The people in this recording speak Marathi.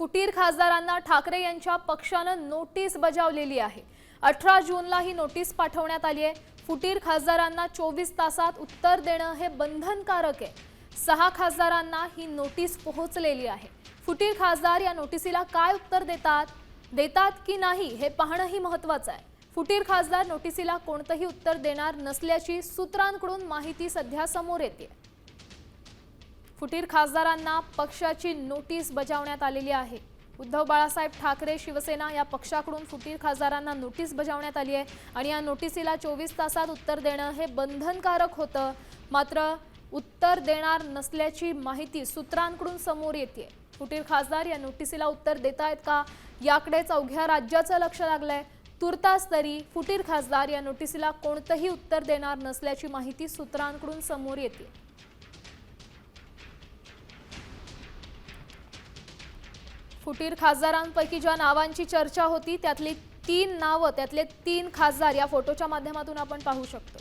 फुटीर खासदारांना ठाकरे यांच्या पक्षानं नोटीस बजावलेली आहे। 18 जूनला ही नोटीस पाठवण्यात आली आहे। फुटीर खासदारांना 24 तासात उत्तर देणं हे बंधनकारक आहे। 6 खासदारांना ही नोटीस पोहोचलेली आहे। फुटीर खासदार या नोटिसीला काय उत्तर देतात की नाही हे पाहणंही महत्त्वाचं आहे। फुटीर खासदार नोटिसीला कोणतंही उत्तर देणार नसल्याची सूत्रांकडून माहिती सध्या समोर येते। फुटीर खासदारांना पक्षाची नोटीस बजावण्यात आलेली आहे। उद्धव बाळासाहेब ठाकरे शिवसेना या पक्षाकडून फुटीर खासदारांना नोटीस बजावण्यात आली आहे आणि या नोटिसीला 24 तासात उत्तर देणं हे बंधनकारक होतं। मात्र उत्तर देणार नसल्याची माहिती सूत्रांकडून समोर येते। फुटीर खासदार या नोटिसीला उत्तर देतायत का याकडेच अवघ्या राज्याचं लक्ष लागलंय। तुर्तास तरी फुटीर खासदार या नोटिसीला कोणतंही उत्तर देणार नसल्याची माहिती सूत्रांकडून समोर येते। फुटीर खासदारांपैकी ज्या नावांची चर्चा होती त्यातली 3 नावं, त्यातले 3 खासदार या फोटोच्या माध्यमातून आपण पाहू शकतो।